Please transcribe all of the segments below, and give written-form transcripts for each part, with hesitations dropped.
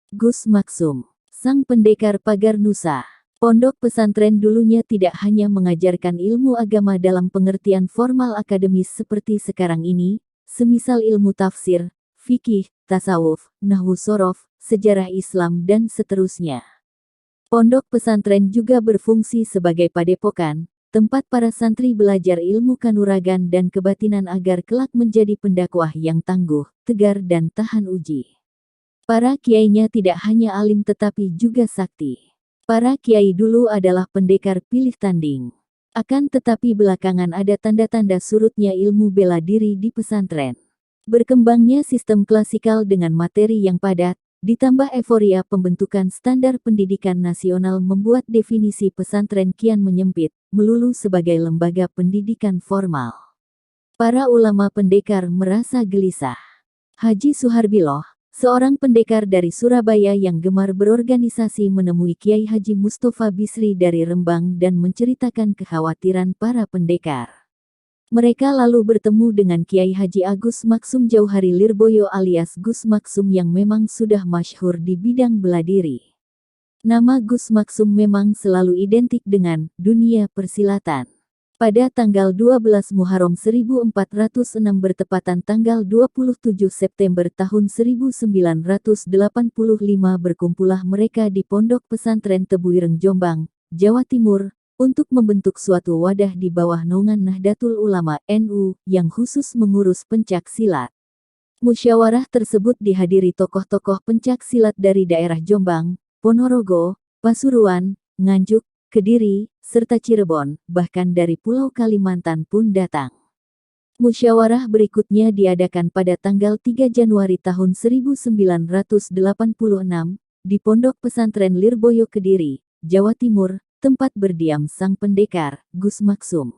Gus Maksum, sang pendekar Pagar Nusa. Pondok pesantren dulunya tidak hanya mengajarkan ilmu agama dalam pengertian formal akademis seperti sekarang ini, semisal ilmu tafsir, fikih, tasawuf, nahwu shorof, sejarah Islam dan seterusnya. Pondok pesantren juga berfungsi sebagai padepokan, tempat para santri belajar ilmu kanuragan dan kebatinan agar kelak menjadi pendakwah yang tangguh, tegar dan tahan uji. Para kiainya tidak hanya alim tetapi juga sakti. Para kiai dulu adalah pendekar pilih tanding. Akan tetapi belakangan ada tanda-tanda surutnya ilmu bela diri di pesantren. Berkembangnya sistem klasikal dengan materi yang padat, ditambah euforia pembentukan standar pendidikan nasional membuat definisi pesantren kian menyempit, melulu sebagai lembaga pendidikan formal. Para ulama pendekar merasa gelisah. Haji Suharbiloh, seorang pendekar dari Surabaya yang gemar berorganisasi menemui Kiai Haji Mustofa Bisri dari Rembang dan menceritakan kekhawatiran para pendekar. Mereka lalu bertemu dengan Kiai Haji Agus Maksum Jauhari Lirboyo alias Gus Maksum yang memang sudah masyhur di bidang bela diri. Nama Gus Maksum memang selalu identik dengan dunia persilatan. Pada tanggal 12 Muharram 1406 bertepatan tanggal 27 September tahun 1985 berkumpullah mereka di Pondok Pesantren Tebuireng Jombang, Jawa Timur, untuk membentuk suatu wadah di bawah naungan Nahdlatul Ulama NU yang khusus mengurus pencak silat. Musyawarah tersebut dihadiri tokoh-tokoh pencak silat dari daerah Jombang, Ponorogo, Pasuruan, Nganjuk, Kediri, serta Cirebon, bahkan dari Pulau Kalimantan pun datang. Musyawarah berikutnya diadakan pada tanggal 3 Januari tahun 1986, di Pondok Pesantren Lirboyo Kediri, Jawa Timur, tempat berdiam sang pendekar, Gus Maksum.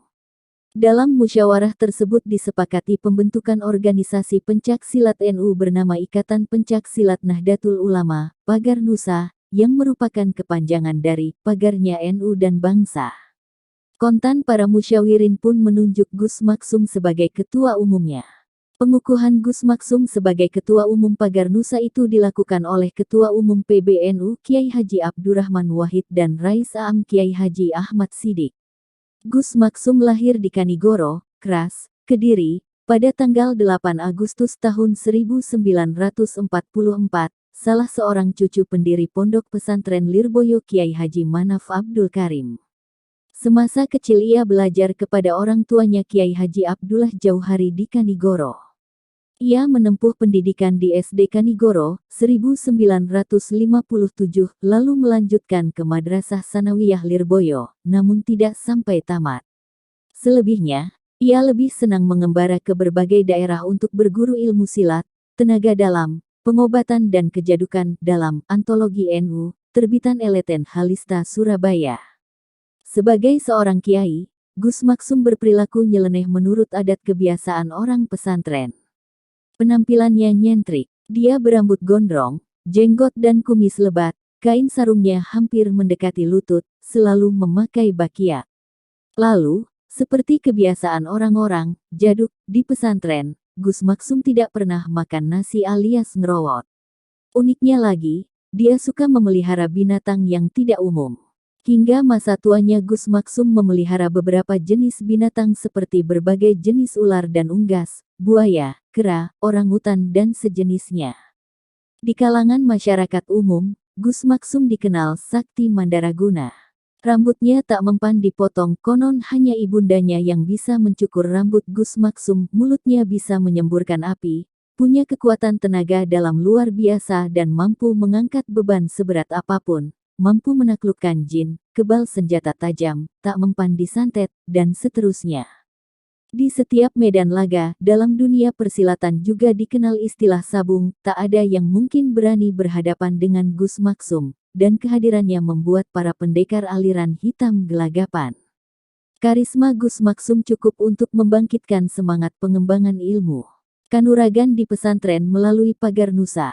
Dalam musyawarah tersebut disepakati pembentukan organisasi pencak silat NU bernama Ikatan Pencak Silat Nahdlatul Ulama, Pagar Nusa, yang merupakan kepanjangan dari pagarnya NU dan bangsa. Kontan para musyawirin pun menunjuk Gus Maksum sebagai ketua umumnya. Pengukuhan Gus Maksum sebagai ketua umum Pagar Nusa itu dilakukan oleh Ketua Umum PBNU Kiai Haji Abdurrahman Wahid dan Rais Am Kiai Haji Ahmad Siddiq. Gus Maksum lahir di Kanigoro, Kras, Kediri, pada tanggal 8 Agustus tahun 1944. Salah seorang cucu pendiri Pondok Pesantren Lirboyo Kiai Haji Manaf Abdul Karim. Semasa kecil ia belajar kepada orang tuanya Kiai Haji Abdullah Jauhari di Kanigoro. Ia menempuh pendidikan di SD Kanigoro, 1957, lalu melanjutkan ke Madrasah Sanawiyah Lirboyo, namun tidak sampai tamat. Selebihnya, ia lebih senang mengembara ke berbagai daerah untuk berguru ilmu silat, tenaga dalam, pengobatan dan kejadukan dalam Antologi NU, terbitan Eleten Halista Surabaya. Sebagai seorang kiai, Gus Maksum berperilaku nyeleneh menurut adat kebiasaan orang pesantren. Penampilannya nyentrik, dia berambut gondrong, jenggot dan kumis lebat, kain sarungnya hampir mendekati lutut, selalu memakai bakiak. Lalu, seperti kebiasaan orang-orang jaduk di pesantren, Gus Maksum tidak pernah makan nasi alias ngerowot. Uniknya lagi, dia suka memelihara binatang yang tidak umum. Hingga masa tuanya Gus Maksum memelihara beberapa jenis binatang seperti berbagai jenis ular dan unggas, buaya, kera, orangutan dan sejenisnya. Di kalangan masyarakat umum, Gus Maksum dikenal sakti mandaraguna. Rambutnya tak mempan dipotong, konon hanya ibundanya yang bisa mencukur rambut Gus Maksum. Mulutnya bisa menyemburkan api, punya kekuatan tenaga dalam luar biasa dan mampu mengangkat beban seberat apapun, mampu menaklukkan jin, kebal senjata tajam, tak mempan disantet, dan seterusnya. Di setiap medan laga, dalam dunia persilatan juga dikenal istilah sabung, tak ada yang mungkin berani berhadapan dengan Gus Maksum. Dan kehadirannya membuat para pendekar aliran hitam gelagapan. Karisma Gus Maksum cukup untuk membangkitkan semangat pengembangan ilmu kanuragan di pesantren melalui Pagar Nusa.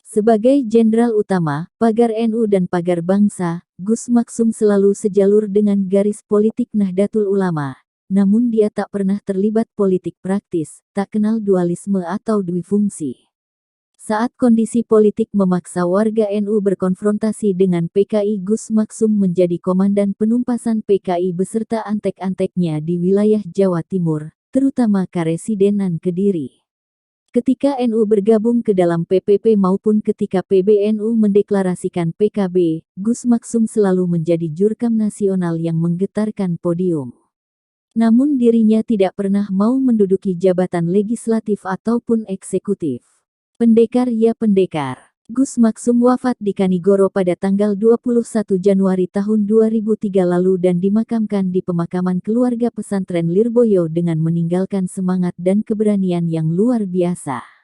Sebagai jenderal utama, Pagar NU dan Pagar Bangsa, Gus Maksum selalu sejalur dengan garis politik Nahdlatul Ulama. Namun dia tak pernah terlibat politik praktis, tak kenal dualisme atau duifungsi. Saat kondisi politik memaksa warga NU berkonfrontasi dengan PKI, Gus Maksum menjadi komandan penumpasan PKI beserta antek-anteknya di wilayah Jawa Timur, terutama Karesidenan Kediri. Ketika NU bergabung ke dalam PPP maupun ketika PBNU mendeklarasikan PKB, Gus Maksum selalu menjadi jurkam nasional yang menggetarkan podium. Namun dirinya tidak pernah mau menduduki jabatan legislatif ataupun eksekutif. Pendekar ya pendekar. Gus Maksum wafat di Kanigoro pada tanggal 21 Januari tahun 2003 lalu dan dimakamkan di pemakaman keluarga pesantren Lirboyo dengan meninggalkan semangat dan keberanian yang luar biasa.